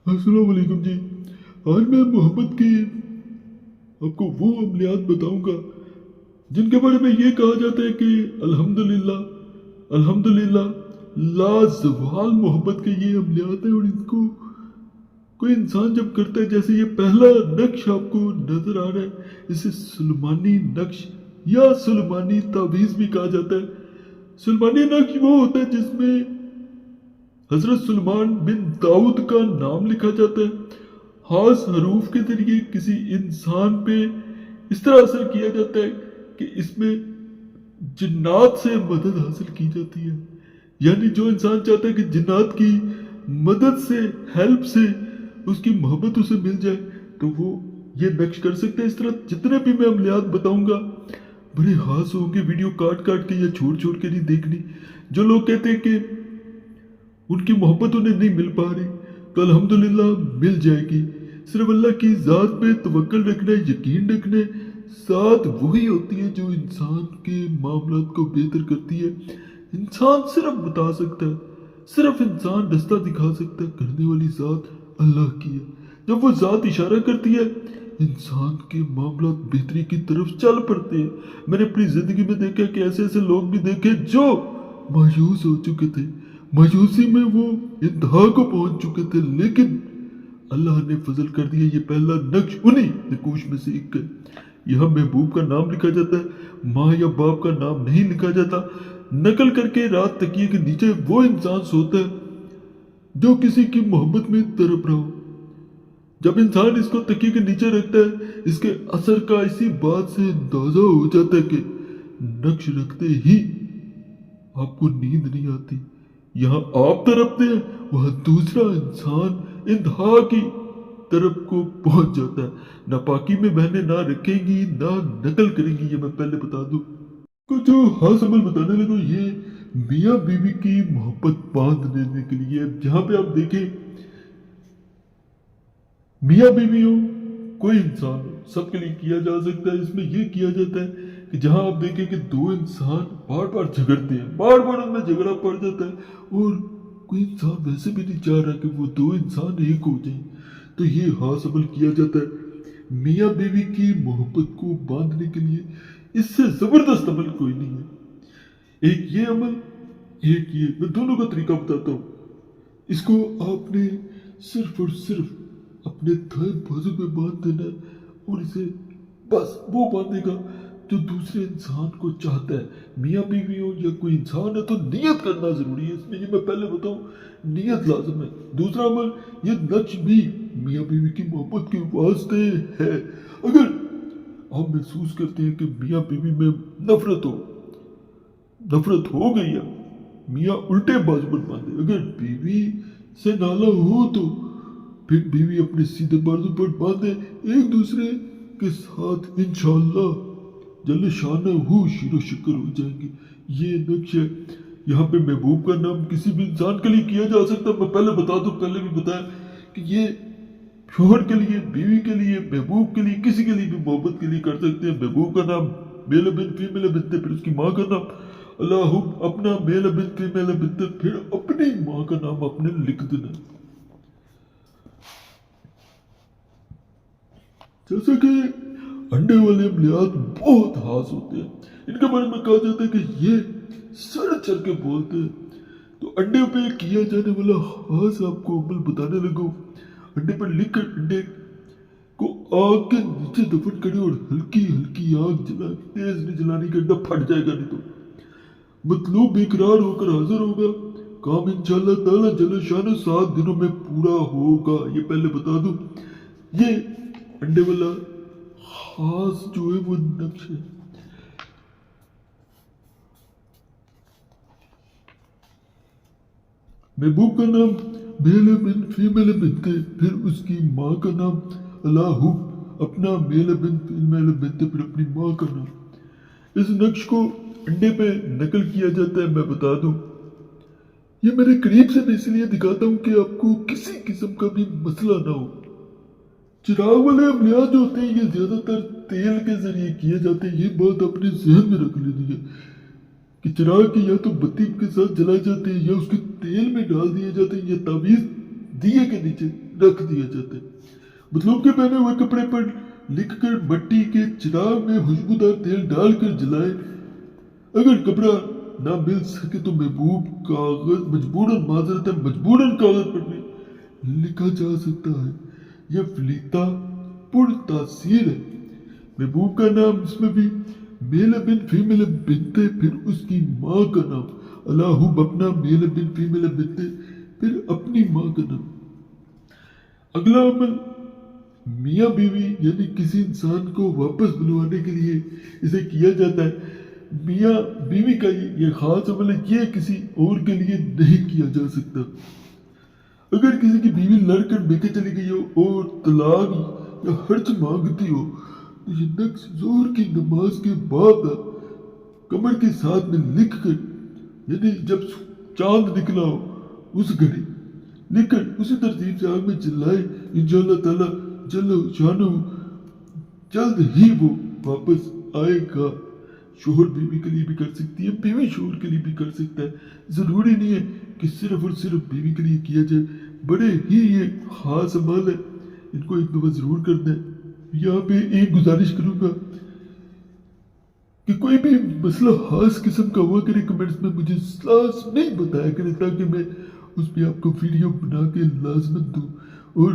अस्सलाम वालेकुम जी। आज मैं मोहब्बत की आपको वो अमलियात बताऊंगा जिनके बारे में ये कहा जाता है कि अल्हम्दुलिल्लाह अल्हम्दुलिल्लाह लाजवाल मोहब्बत के ये अमलियात हैं। और इनको कोई इंसान जब करता है, जैसे ये पहला नक्श आपको नजर आ रहा है, इसे सुलेमानी नक्श या सुलेमानी तावीज़ भी कहा जाता है। सुलेमानी नक्श वो होता है जिसमें हजरत सुलेमान बिन दाऊद का नाम लिखा जाता है। खास हरूफ के जरिए किसी इंसान पे इस तरह असर किया जाता है कि इसमें जिन्नात से मदद हासिल की जाती है। यानी जो इंसान चाहता है कि जिन्नात की मदद से, हेल्प से उसकी मोहब्बत उसे मिल जाए, तो वो ये नक्श कर सकते हैं। इस तरह जितने भी मैं अमलियात बताऊंगा बड़े खास होंगे। वीडियो काट काट के या छोड़ छोड़ के नहीं देखनी। जो लोग कहते हैं कि उनकी मोहब्बत उन्हें नहीं मिल पा रही, तो अल्हम्दुलिल्लाह मिल जाएगी। सिर्फ अल्लाह की ज़ात पे तवक्कल रखना है, यकीन रखना है। साथ वही होती है जो इंसान के मामलात को बेहतर करती है। इंसान सिर्फ बता सकता है, सिर्फ इंसान रास्ता दिखा सकता है, करने वाली ज़ात अल्लाह की है। जब वो ज़ात इशारा करती है, इंसान के मामलात बेहतरी की तरफ चल पड़ते हैं। मैंने अपनी ज़िंदगी में देखा कि ऐसे ऐसे लोग भी देखे जो मायूस हो चुके थे, मायूसी में वो इंतहा को पहुंच चुके थे, लेकिन अल्लाह ने फजल कर दिया। ये पहला नक्श उन्हीं नकूश में से एक है। यहाँ महबूब का नाम लिखा जाता है, माँ या बाप का नाम नहीं लिखा जाता। नकल करके रात तकिए के नीचे वो इंसान सोता है जो किसी की मोहब्बत में तड़प रहा हो। जब इंसान इसको तकिए के नीचे रखता है, इसके असर का इसी बात से अंदाजा हो जाता है कि नक्श रखते ही आपको नींद नहीं आती। यहाँ आप तड़पते हैं, वहां दूसरा इंसान इंतहा की तरफ को पहुंच जाता है। नापाकी में बहने ना रखेंगी ना नकल करेंगी, ये मैं पहले बता दूं। कुछ जो खास अमल बताने लगा, ये मियाँ बीवी की मोहब्बत बांध देने के लिए। जहां पे आप देखें, मियाँ बीवी हो, कोई इंसान हो, सबके लिए किया जा सकता है। इसमें यह किया जाता है कि जहां आप देखें कि दो इंसान बार बार झगड़ते हैं, बार बार उनमें झगड़ा पड़ जाता है और कोई इंसान वैसे भी नहीं चाह रहा कि वो दो इंसान एक हो जाए, तो ये खास अमल किया जाता है मियाँ बीवी की मोहब्बत को बांधने के लिए। इससे जबरदस्त अमल कोई नहीं है। एक ये अमल, एक ये, मैं दोनों का तरीका बताता हूँ। इसको आपने सिर्फ और सिर्फ अपने दाएं बाजू में बांध देना है और इसे बस वो बांधेगा जो दूसरे इंसान को चाहता है। मियाँ बीवी हो या कोई इंसान है, तो नियत करना जरूरी है इसमें। ये मैं पहले बताऊं, नियत लाजम है। दूसरा अमल, ये नक्श भी मियाँ बीवी की मोहब्बत के वास्ते है। अगर आप महसूस करते हैं कि मियाँ बीवी में नफरत हो गई है, मियाँ उल्टे बाजू पर बांधे। अगर बीवी से नाला हो तो फिर बीवी अपने सीधे बाजू पर बांधे। एक दूसरे के साथ इंशाअल्लाह जल्द शानहू शीरो शक्कर हो जाएंगे। ये नक्श है। यहाँ पे महबूब का नाम किसी भी इंसान के लिए किया जा सकता है। मैं पहले बता दूं, पहले भी बताया कि ये शोहर के लिए, बीवी के लिए, महबूब के लिए, किसी के लिए भी मोहब्बत के लिए कर सकते हैं। महबूब का नाम मेल बिन फीमेल बिनते, फिर उसकी माँ का नाम अल्लाह अपना मेल बिन फीमेल बिनते, फिर अपनी माँ का नाम अपने लिख देना। जैसे कि अंडे वाले अमलियात बहुत खास होते हैं। इनके बारे में कहा जाता है कि ये सर चढ़ के बोलते हैं। तो अंडे पे किया जाने वाला खास आपको अमल बताने लगो। अंडे पर लिख कर अंडे को आग के नीचे दफन करें और हल्की हल्की आग जला, तेज नहीं जलानी कि अंडा फट जाएगा, नहीं तो मतलूब बेकरार होकर हाजिर होगा। काम इंशाअल्लाह ताला जल्ल शान 7 दिनों में पूरा होगा। ये पहले बता दूं, ये अंडे वाला खास जो है वो नक्श है। महबूब का नाम मेल बिन फीमेल बिनते, फिर उसकी माँ का नाम अल्लाह अपना मेल बिन फीमेल बिनते, फिर अपनी माँ का नाम। इस नक्श को अंडे पे नकल किया जाता है। मैं बता दूं, ये मेरे करीब से मैं इसलिए दिखाता हूँ कि आपको किसी किस्म का भी मसला ना हो। चिराग वाले अमलियात जो होते हैं, ये ज्यादातर तेल के जरिए किए जाते हैं। ये बात अपने जहन में रख लेनी है कि चिराग की या तो बत्ती के साथ जलाए जाते हैं या उसके तेल में डाल दिए जाते हैं या तावीज दिए के नीचे रख दिया जाता है। मतलूब के पहने हुए कपड़े पर लिखकर मट्टी के चिराग में खुशबूदार तेल डालकर जलाए। अगर कपड़ा ना मिल सके तो मजबूरन कागज पर भी लिखा जा सकता है। यह फलीता पुर तासीर है। महबूब का नाम इसमें भी मेल बिन फीमेल बिनते, फिर उसकी माँ का नाम, अल्लाहु अपना मेल बिन फीमेल बिनते, फिर अपनी माँ का नाम। अगला अमल मियाँ बीवी यानी किसी इंसान को वापस बुलवाने के लिए इसे किया जाता है। मियाँ बीवी का ये खास अमल है, ये किसी और के लिए नहीं किया जा सकता। अगर किसी की बीवी लड़कर बेके चली गई हो और तलाक या हर्ज मांगती हो तो ये नक्श जोर की नमाज के बाद कमर के साथ में लिख कर, यानी जब चांद निकला हो उस घड़ी लिखकर उसी तरतीब से आग में जलाए, इंशाअल्लाह ताला जल्ल शानो जल्द ही वो वापस आएगा। शोहर बीवी के लिए भी कर सकती है, बीवी शोहर के लिए भी कर सकता है। जरूरी नहीं है कि सिर्फ और सिर्फ बीवी के लिए किया जाए। बड़े ही ये खास अमल है, इनको एक दफा जरूर करना है। यहाँ पे एक गुजारिश करूंगा कि कोई भी मसला खास किस्म का हुआ करे कमेंट्स में मुझे नहीं बताया करे, ताकि मैं उस पर आपको वीडियो बना के लाजमत दूं। और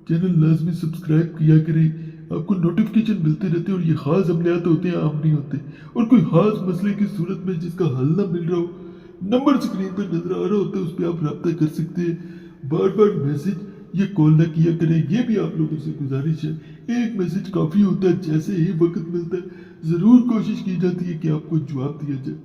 चैनल लाजमी सब्सक्राइब किया करें, आपको नोटिफिकेशन मिलते रहते हैं। और ये खास अमलियात होते हैं, आम नहीं होते। और कोई खास मसले की सूरत में जिसका हल ना मिल रहा हो, नंबर स्क्रीन पर नजर आ रहा होता है, उस पर आप रब्ता कर सकते हैं। बार बार मैसेज ये कॉल ना किया करें, ये भी आप लोगों से गुजारिश है। एक मैसेज काफ़ी होता है, जैसे ही वक्त मिलता है ज़रूर कोशिश की जाती है कि आपको जवाब दिया जाए।